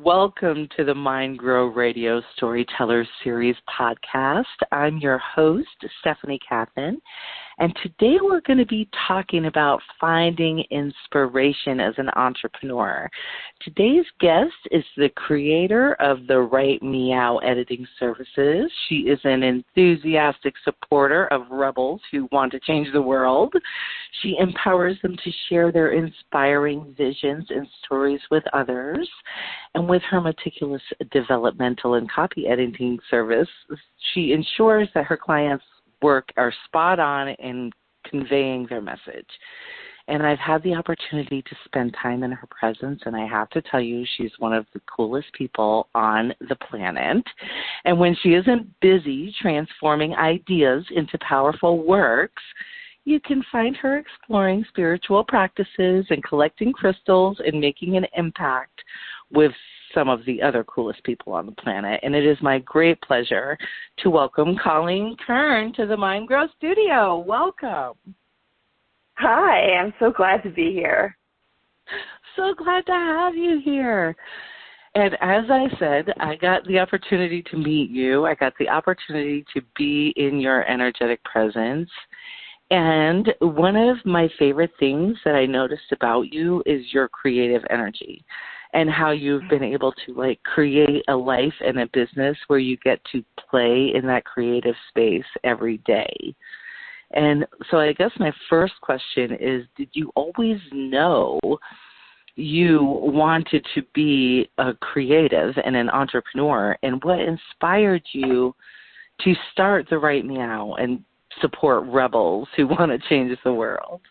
Welcome to the Mind Grow Radio Storytellers Series podcast. I'm your host, Stephanie Kathan, and today we're going to be talking about finding inspiration as an entrepreneur. Today's guest is the creator of the Write Meow editing services. She is an enthusiastic supporter of rebels who want to change the world. She empowers them to share their inspiring visions and stories with others. And with her meticulous developmental and copy editing service, she ensures that her clients' work are spot on in conveying their message. And I've had the opportunity to spend time in her presence, and I have to tell you, she's one of the coolest people on the planet. And when she isn't busy transforming ideas into powerful works, you can find her exploring spiritual practices and collecting crystals and making an impact with some of the other coolest people on the planet. And it is my great pleasure to welcome Colleen Kern to the Mind Grow Studio. Welcome. Hi, I'm so glad to be here. So glad to have you here. And as I said, I got the opportunity to meet you. I got the opportunity to be in your energetic presence. And one of my favorite things that I noticed about you is your creative energy and how you've been able to create a life and a business where you get to play in that creative space every day. And so I guess my first question is, did you always know you wanted to be a creative and an entrepreneur? And what inspired you to start the Write Meow and support rebels who want to change the world?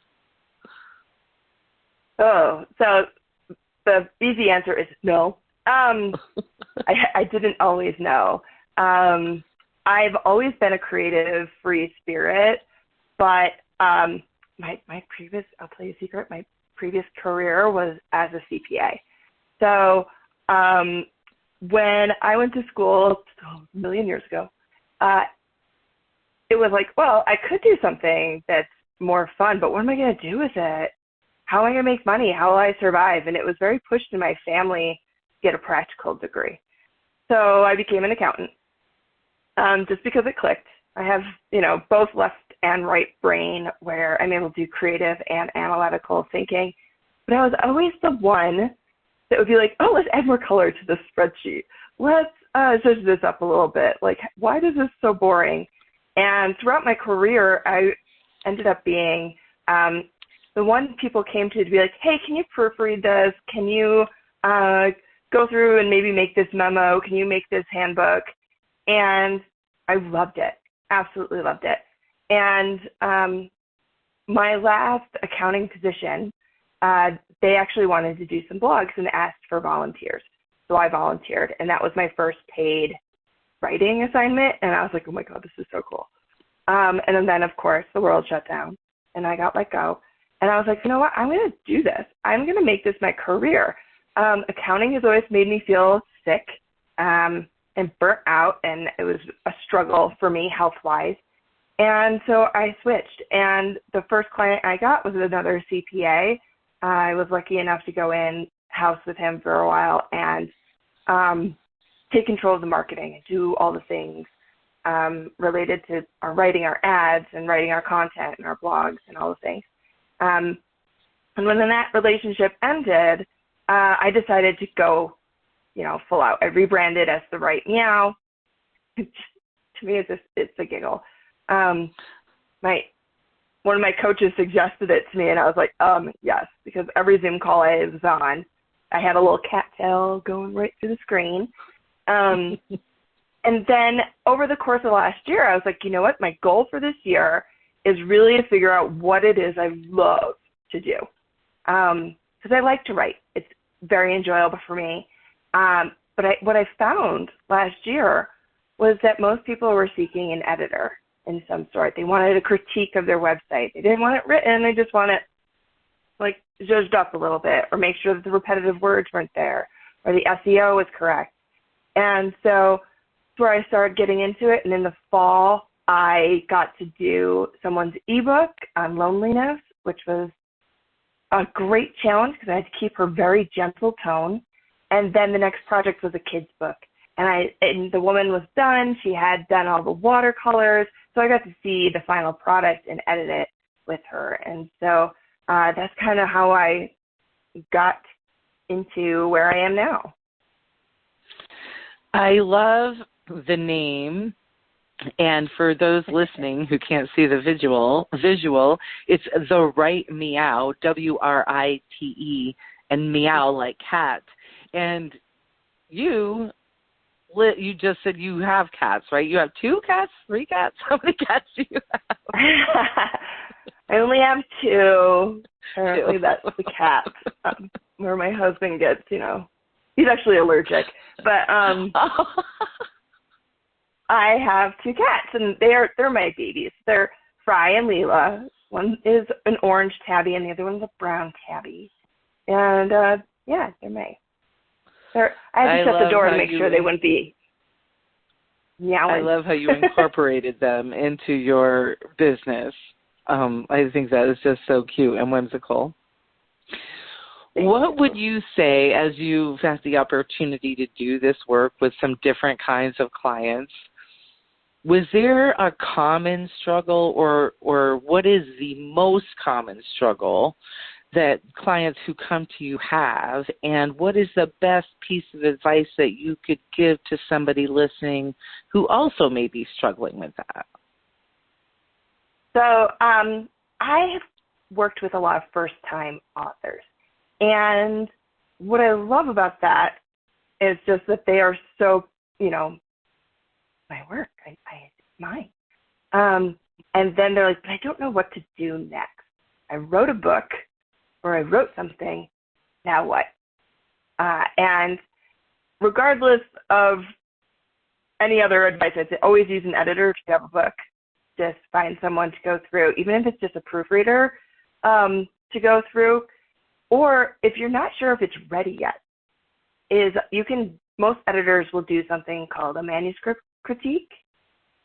Oh, so the easy answer is no. I didn't always know. I've always been a creative, free spirit, but my previous, I'll tell you a secret, my previous career was as a CPA. So when I went to school a million years ago, it was like, well, I could do something that's more fun, but what am I going to do with it? How am I going to make money? How will I survive? And it was very pushed in my family to get a practical degree. So I became an accountant just because it clicked. I have, both left and right brain where I'm able to do creative and analytical thinking. But I was always the one that would be like, oh, let's add more color to this spreadsheet. Let's zhuzh this up a little bit. Like, why is this so boring? And throughout my career, I ended up being the one people came to be like, hey, can you proofread this? Can you go through and maybe make this memo? Can you make this handbook? And I loved it, absolutely loved it. And my last accounting position, they actually wanted to do some blogs and asked for volunteers. So I volunteered, and that was my first paid writing assignment. And I was like, oh my God, this is so cool. And then, of course, the world shut down, and I got let go. And I was like, you know what, I'm going to do this. I'm going to make this my career. Accounting has always made me feel sick and burnt out, and it was a struggle for me health-wise. And so I switched, and the first client I got was another CPA. I was lucky enough to go in-house with him for a while and take control of the marketing and do all the things related to writing our ads and writing our content and our blogs and all the things. And when that relationship ended, I decided to go, full out. I rebranded as the Write Meow. To me, it's a giggle. One of my coaches suggested it to me, and I was like, yes, because every Zoom call I was on, I had a little cat tail going right through the screen. And then over the course of last year, I was like, you know what? My goal for this year is really to figure out what it is I love to do. Because I like to write. It's very enjoyable for me. But what I found last year was that most people were seeking an editor in some sort. They wanted a critique of their website. They didn't want it written. They just want it zhuzhed up a little bit, or make sure that the repetitive words weren't there, or the SEO was correct. And so that's where I started getting into it. And in the fall, I got to do someone's ebook on loneliness, which was a great challenge because I had to keep her very gentle tone And then the next project was a kid's book. And the woman was done. She had done all the watercolors. So I got to see the final product and edit it with her. And so that's kind of how I got into where I am now. I love the name. And for those listening who can't see the visual, it's the Write Meow, Write, and meow like cat. And you just said you have cats, right? You have 2 cats, 3 cats? How many cats do you have? I only have 2. Apparently that's the cat where my husband gets, he's actually allergic. But I have 2 cats, and they're my babies. They're Fry and Leela. One is an orange tabby, and the other one's a brown tabby. And, yeah, they're my. I had to shut the door to make sure they wouldn't be meowing. I love how you incorporated them into your business. I think that is just so cute and whimsical. What would you say, as you've had the opportunity to do this work with some different kinds of clients, was there a common struggle or what is the most common struggle that clients who come to you have, and what is the best piece of advice that you could give to somebody listening who also may be struggling with that? So I have worked with a lot of first-time authors, and what I love about that is just that they are so, my work, it's mine. And then they're like, but I don't know what to do next. I wrote a book, or I wrote something, now what? And regardless of any other advice, I'd say always use an editor if you have a book. Just find someone to go through, even if it's just a proofreader to go through. Or if you're not sure if it's ready yet, most editors will do something called a manuscript critique.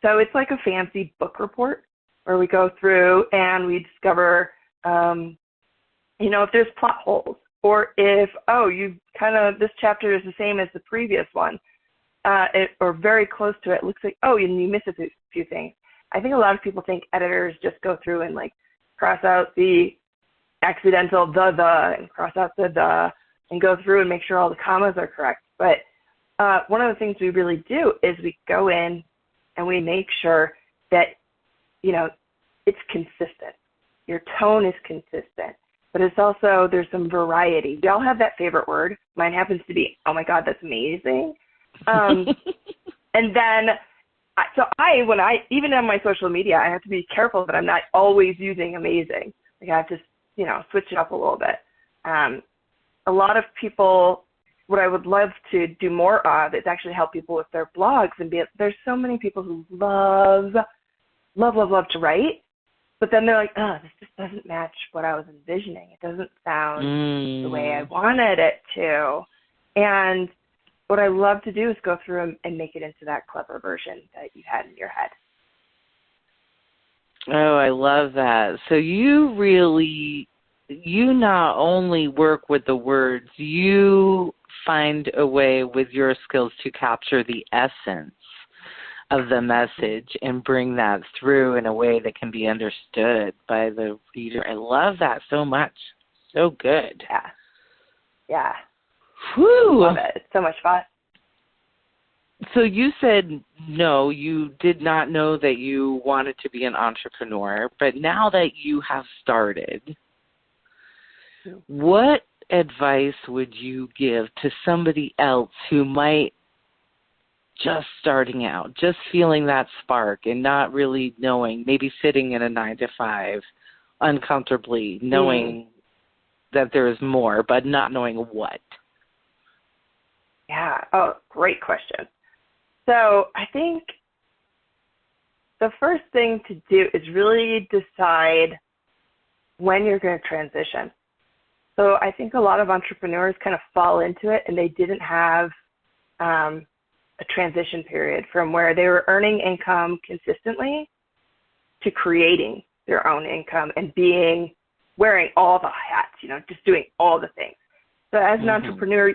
So it's like a fancy book report where we go through and we discover if there's plot holes, or if, this chapter is the same as the previous one, or very close to it, looks like, you miss a few things. I think a lot of people think editors just go through and cross out the accidental the, and cross out the, and go through and make sure all the commas are correct. But one of the things we really do is we go in and we make sure that, it's consistent. Your tone is consistent. But it's also, there's some variety. We all have that favorite word. Mine happens to be, oh my God, that's amazing. And then, even on my social media, I have to be careful that I'm not always using amazing. I have to, switch it up a little bit. A lot of people, what I would love to do more of is actually help people with their blogs there's so many people who love to write. But then they're like, this just doesn't match what I was envisioning. It doesn't sound the way I wanted it to. And what I love to do is go through and make it into that clever version that you had in your head. Oh, I love that. So you not only work with the words, you find a way with your skills to capture the essence of the message and bring that through in a way that can be understood by the reader. I love that so much. So good. Yeah. Whew. Love it. It's so much fun. So you said no, you did not know that you wanted to be an entrepreneur, but now that you have started, what advice would you give to somebody else who might just starting out, just feeling that spark and not really knowing, maybe sitting in a 9-to-5 uncomfortably, knowing that there is more, but not knowing what? Yeah. Oh, great question. So I think the first thing to do is really decide when you're going to transition. So I think a lot of entrepreneurs kind of fall into it and they didn't have a transition period from where they were earning income consistently to creating their own income and wearing all the hats, just doing all the things. So as an entrepreneur,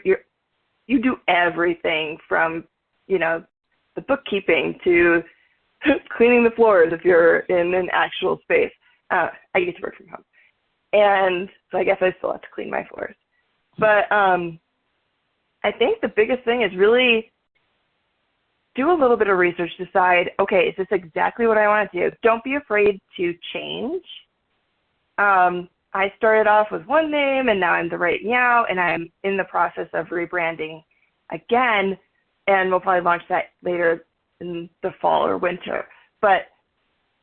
you do everything from, the bookkeeping to cleaning the floors if you're in an actual space. I get to work from home. And so I guess I still have to clean my floors. But I think the biggest thing is really do a little bit of research, decide, okay, is this exactly what I want to do? Don't be afraid to change. I started off with one name, and now I'm the Write Meow, and I'm in the process of rebranding again, and we'll probably launch that later in the fall or winter. But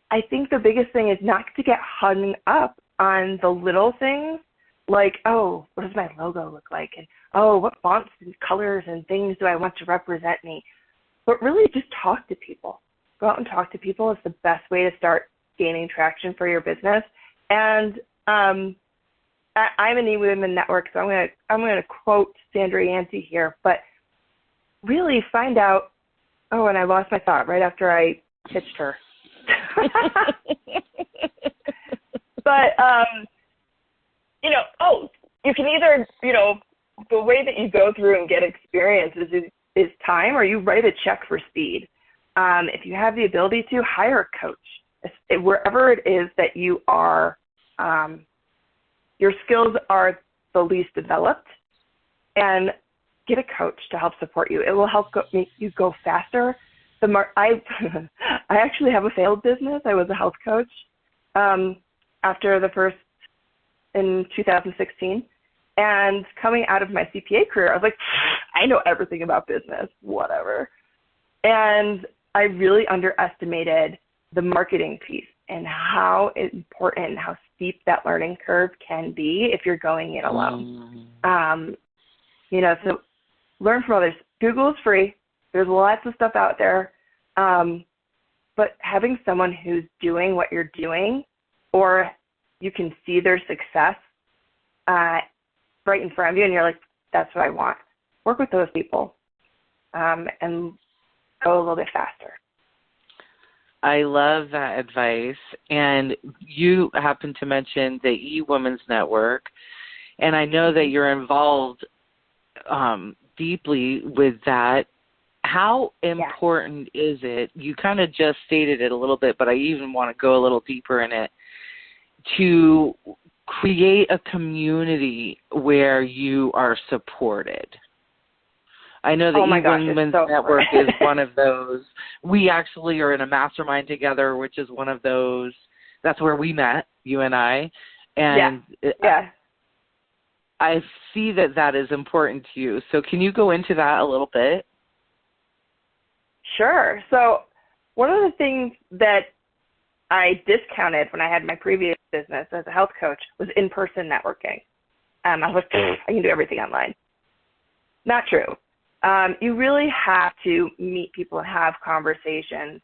I think the biggest thing is not to get hung up on the little things, like, oh, what does my logo look like? And, oh, what fonts and colors and things do I want to represent me? But really just talk to people. Go out and talk to people is the best way to start gaining traction for your business. And I'm an eWomen network, so I'm gonna quote Sandra Yancey here, but really find out. Oh, and I lost my thought right after I pitched her. But you can either the way that you go through and get experience is time, or you write a check for speed. If you have the ability to, hire a coach. Wherever it is that you are, your skills are the least developed, and get a coach to help support you. It will help make you go faster. I actually have a failed business. I was a health coach after the first in 2016. And coming out of my CPA career, I was like, I know everything about business, whatever. And I really underestimated the marketing piece and how important and how steep that learning curve can be if you're going it alone. So learn from others. Google is free. There's lots of stuff out there. But having someone who's doing what you're doing, or you can see their success right in front of you, and you're like, that's what I want. Work with those people and go a little bit faster. I love that advice. And you happen to mention the eWomen's Network, and I know that you're involved deeply with that. How important is it? You kind of just stated it a little bit, but I even want to go a little deeper in it, to create a community where you are supported. I know the eWomen's Network is one of those. We actually are in a mastermind together, which is one of those. That's where we met, you and I. And I see that is important to you. So can you go into that a little bit? Sure. So one of the things that I discounted when I had my previous business as a health coach was in-person networking. I was like, I can do everything online. Not true. You really have to meet people and have conversations.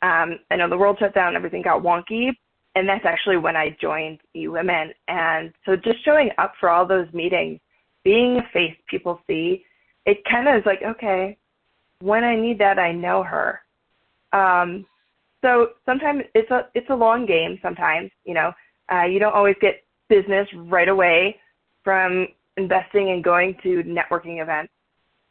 I know the world shut down and everything got wonky, and that's actually when I joined eWomen. And so just showing up for all those meetings, being a face people see, it kind of is like, okay, when I need that, I know her. So sometimes it's a long game sometimes, you don't always get business right away from investing and going to networking events.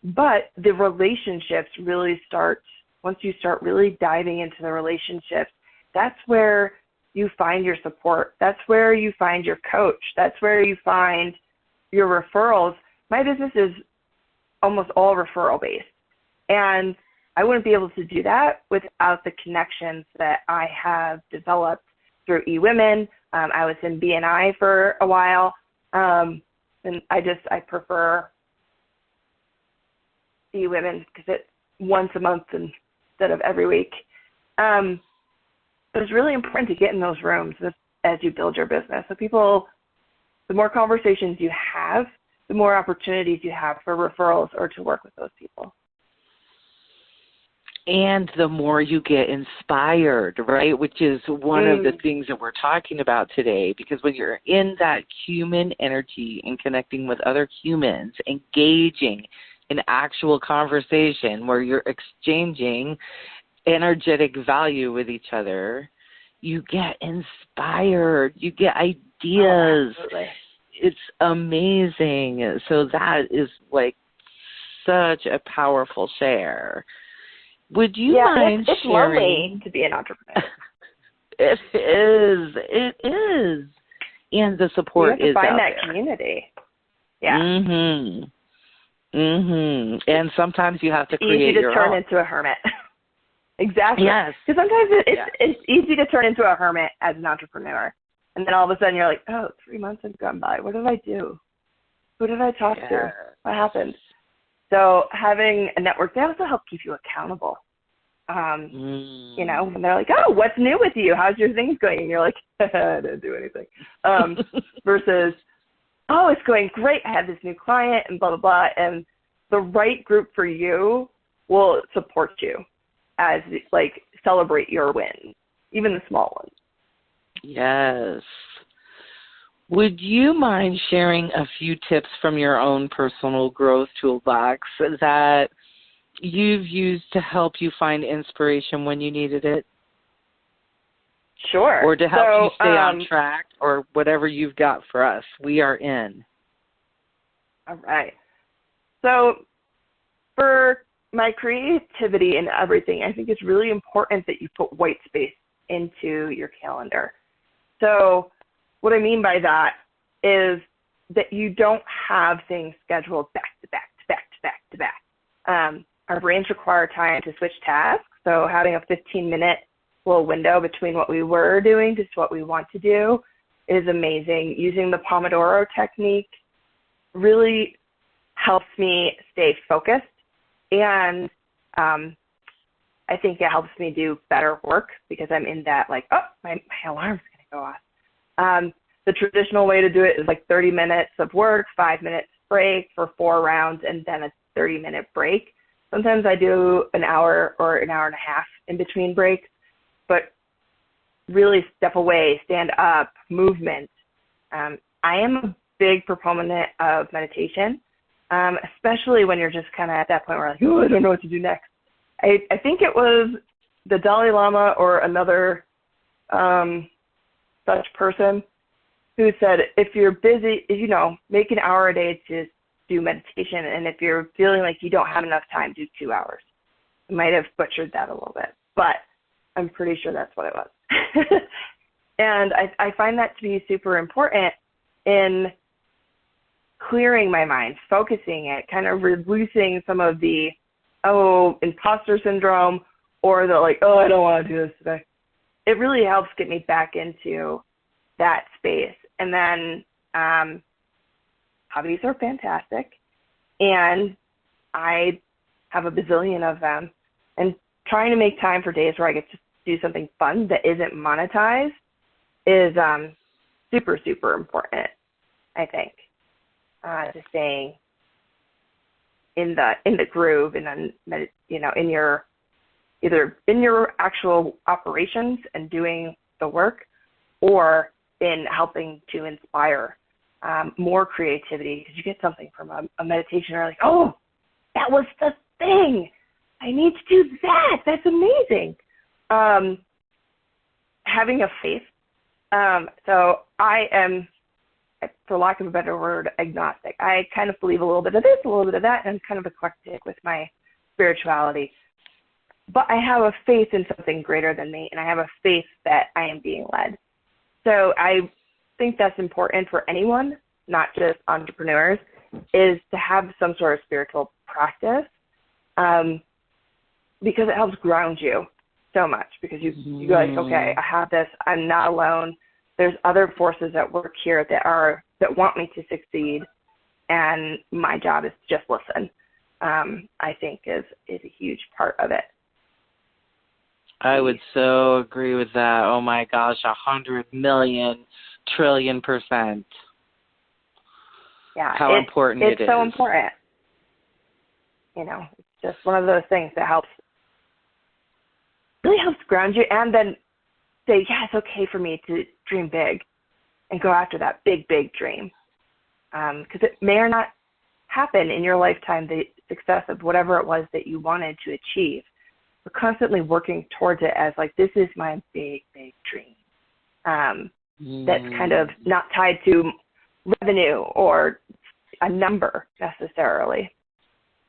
But the relationships really start, once you start really diving into the relationships, that's where you find your support. That's where you find your coach. That's where you find your referrals. My business is almost all referral based. And I wouldn't be able to do that without the connections that I have developed through eWomen. I was in BNI for a while, and I prefer eWomen because it's once a month instead of every week. But it's really important to get in those rooms as you build your business. So the more conversations you have, the more opportunities you have for referrals or to work with those people. And the more you get inspired, right, which is one of the things that we're talking about today, because when you're in that human energy and connecting with other humans, engaging in actual conversation where you're exchanging energetic value with each other, you get inspired, you get ideas. Oh, absolutely. It's amazing. So that is like such a powerful share. Would you mind it's sharing? lonely to be an entrepreneur. It is. It is. And the support you have to is find out that there. Community. Yeah. And sometimes you have to create easy to your turn own. into a hermit. Exactly. Yes. Because sometimes it's easy to turn into a hermit as an entrepreneur. And then all of a sudden you're like, oh, 3 months have gone by. What did I do? Who did I talk to? What happened? So having a network, they also help keep you accountable. You know, when they're like, oh, what's new with you? How's your things going? And you're like, I didn't do anything. Versus, oh, it's going great. I have this new client and blah, blah, blah. And the right group for you will support you as, like, celebrate your wins, even the small ones. Yes. Would you mind sharing a few tips from your own personal growth toolbox that you've used to help you find inspiration when you needed it? Sure. Or to help you stay on track, or whatever you've got for us. We are in. All right. So for my creativity and everything, I think it's really important that you put white space into your calendar. So what I mean by that is that you don't have things scheduled back to back to back to back to back. Our brains require time to switch tasks. So having a 15-minute little window between what we were doing to what we want to do is amazing. Using the Pomodoro technique really helps me stay focused, and I think it helps me do better work because I'm in that, like, oh, my alarm's going to go off. The traditional way to do it is like 30 minutes of work, 5 minutes break for 4 rounds, and then a 30-minute break. Sometimes I do an hour or an hour and a half in between breaks, but really step away, stand up, movement. I am a big proponent of meditation, especially when you're just kind of at that point where, like, oh, I don't know what to do next. I think it was the Dalai Lama or another such person who said, if you're busy, you know, make an hour a day to do meditation, and if you're feeling like you don't have enough time, do 2 hours. I might have butchered that a little bit, but I'm pretty sure that's what it was. And I find that to be super important in clearing my mind, focusing it, kind of releasing some of the, oh, imposter syndrome, or the, like, oh, I don't want to do this today. It really helps get me back into that space. And then hobbies are fantastic, and I have a bazillion of them. And trying to make time for days where I get to do something fun that isn't monetized is super, super important, I think, to staying in the groove, and then, you know, in your, either in your actual operations and doing the work, or in helping to inspire more creativity, because you get something from a meditation, or like, oh, that was the thing. I need to do that. That's amazing. Having a faith. So I am, for lack of a better word, agnostic. I kind of believe a little bit of this, a little bit of that, and I'm kind of eclectic with my spirituality. But I have a faith in something greater than me, and I have a faith that I am being led. So I think that's important for anyone, not just entrepreneurs, is to have some sort of spiritual practice, because it helps ground you so much, because you go like, okay, I have this, I'm not alone. There's other forces at work here that want me to succeed, and my job is to just listen. I think is a huge part of it. I would so agree with that. Oh my gosh, 100 million trillion %. Yeah, how important it is. It's so important. You know, it's just one of those things that really helps ground you, and then say, yeah, it's okay for me to dream big and go after that big, big dream. Because it may or not happen in your lifetime, the success of whatever it was that you wanted to achieve. We're constantly working towards it as, like, this is my big, big dream. That's kind of not tied to revenue or a number necessarily.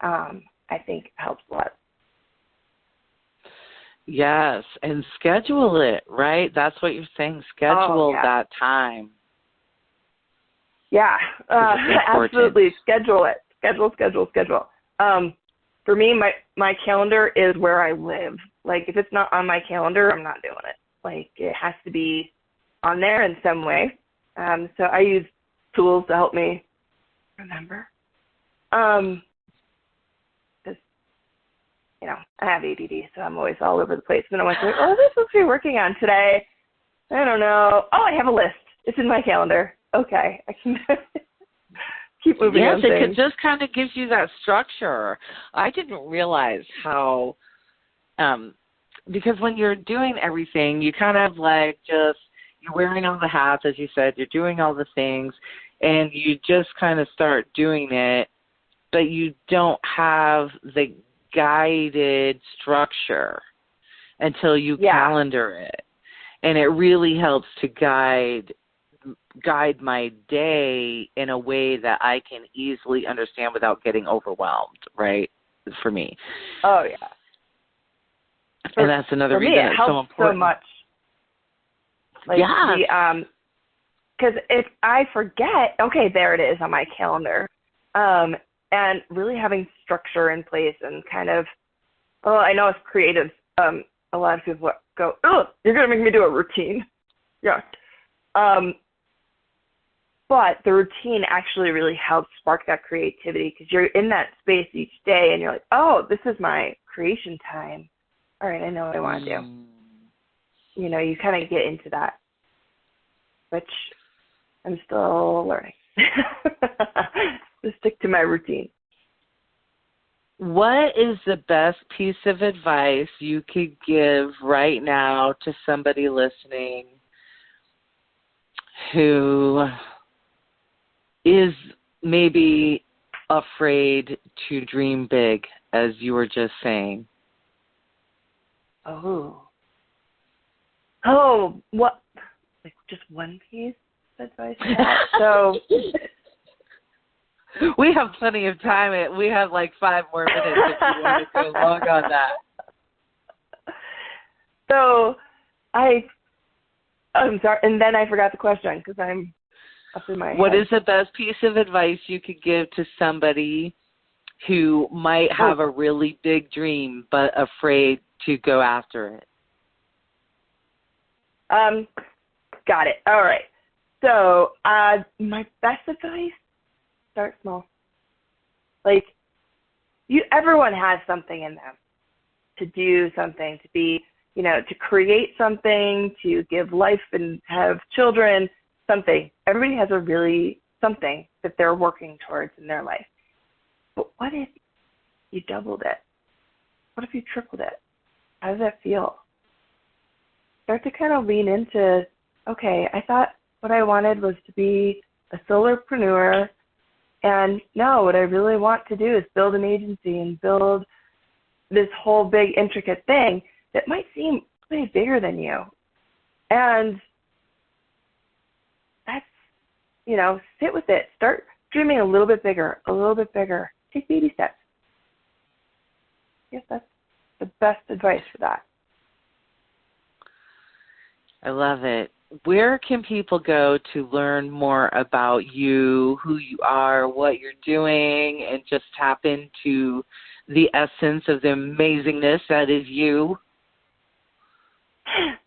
I think helps a lot. Yes, and schedule it, right? That's what you're saying. Schedule that time. Yeah, absolutely. Schedule it. Schedule. For me, my calendar is where I live. Like, if it's not on my calendar, I'm not doing it. Like, it has to be on there in some way. So I use tools to help me remember. Because, I have ADD, so I'm always all over the place. And then I'm like, what am I supposed to be working on today? I don't know. Oh, I have a list. It's in my calendar. Okay, I can keep moving on things. Yes, it just kind of gives you that structure. I didn't realize how, because when you're doing everything, you kind of like just, you're wearing all the hats, as you said, you're doing all the things, and you just kind of start doing it, but you don't have the guided structure until you calendar it. And it really helps to guide my day in a way that I can easily understand without getting overwhelmed, right? For me. Oh, yeah. And that's another reason it's so important. So much. Like, because if I forget, okay, there it is on my calendar. And really having structure in place and kind of, I know as creatives, a lot of people go, oh, you're going to make me do a routine. Yeah. But the routine actually really helps spark that creativity because you're in that space each day and you're like, oh, this is my creation time. All right, I know what I want to do. You kind of get into that, which I'm still learning. To stick to my routine. What is the best piece of advice you could give right now to somebody listening who is maybe afraid to dream big, as you were just saying? Oh, what? Like just one piece of advice? So we have plenty of time. We have like 5 more minutes if you want to go long on that. So I'm sorry, and then I forgot the question because I'm up in my head. What is the best piece of advice you could give to somebody who might have a really big dream but afraid to go after it? Got it. All right. So my best advice, start small. Like, everyone has something in them to do something, to be, to create something, to give life and have children, something. Everybody has something that they're working towards in their life. But what if you doubled it? What if you tripled it? How does that feel? Start to kind of lean into, okay, I thought what I wanted was to be a solopreneur, and no, what I really want to do is build an agency and build this whole big intricate thing that might seem way bigger than you. And that's, sit with it. Start dreaming a little bit bigger. Take baby steps. Yes, that's the best advice for that. I love it. Where can people go to learn more about you, who you are, what you're doing, and just tap into the essence of the amazingness that is you?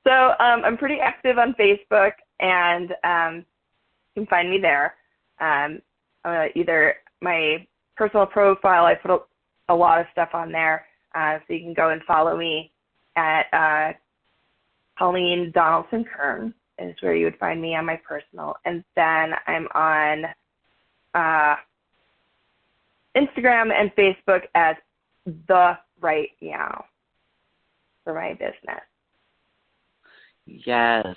So I'm pretty active on Facebook, and you can find me there. Either my personal profile, I put a lot of stuff on there, so you can go and follow me at Colleen Kern is where you would find me on my personal. And then I'm on Instagram and Facebook as the Write Meow for my business. Yes.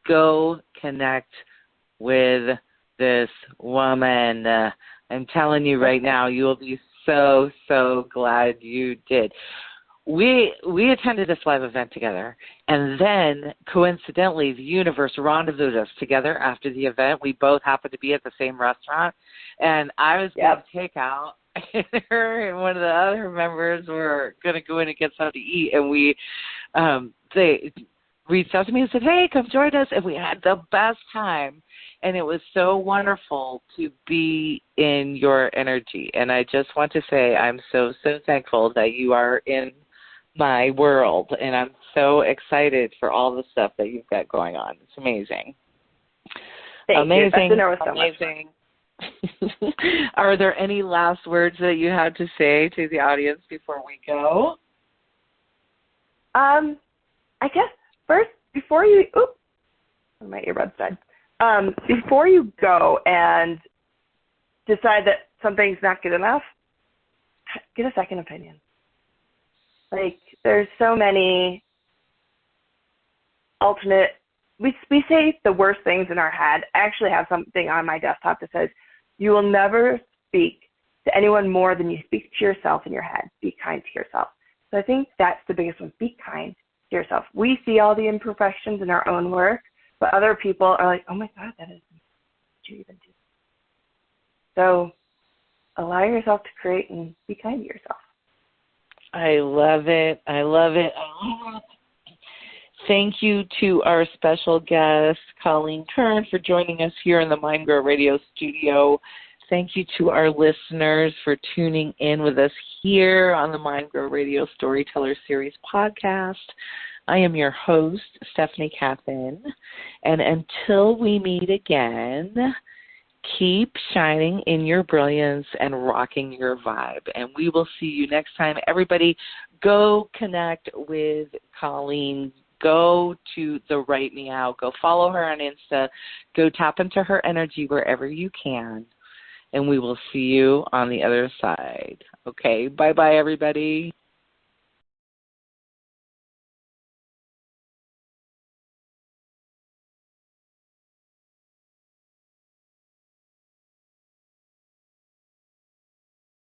Go connect with this woman. I'm telling you right now, you will be so, so glad you did. We attended this live event together, and then coincidentally, the universe rendezvoused us together after the event. We both happened to be at the same restaurant, and I was getting takeout, her and one of the other members were going to go in and get something to eat, and they reached out to me and said, hey, come join us, and we had the best time, and it was so wonderful to be in your energy. And I just want to say I'm so, so thankful that you are in my world, and I'm so excited for all the stuff that you've got going on. It's amazing. Amazing. Amazing. Are there any last words that you had to say to the audience before we go? I guess first, before you, my earbuds died. Before you go and decide that something's not good enough, get a second opinion. Like, there's so many alternate, we say the worst things in our head. I actually have something on my desktop that says, you will never speak to anyone more than you speak to yourself in your head. Be kind to yourself. So I think that's the biggest one. Be kind to yourself. We see all the imperfections in our own work, but other people are like, oh my God, that is what you even do. So allow yourself to create and be kind to yourself. I love it. I love it. Thank you to our special guest, Colleen Kern, for joining us here in the Mind Grow Radio studio. Thank you to our listeners for tuning in with us here on the Mind Grow Radio Storyteller Series podcast. I am your host, Stephanie Kathan, and until we meet again, keep shining in your brilliance and rocking your vibe. And we will see you next time. Everybody, go connect with Colleen. Go to the Write Meow. Go follow her on Insta. Go tap into her energy wherever you can. And we will see you on the other side. Okay, bye-bye, everybody.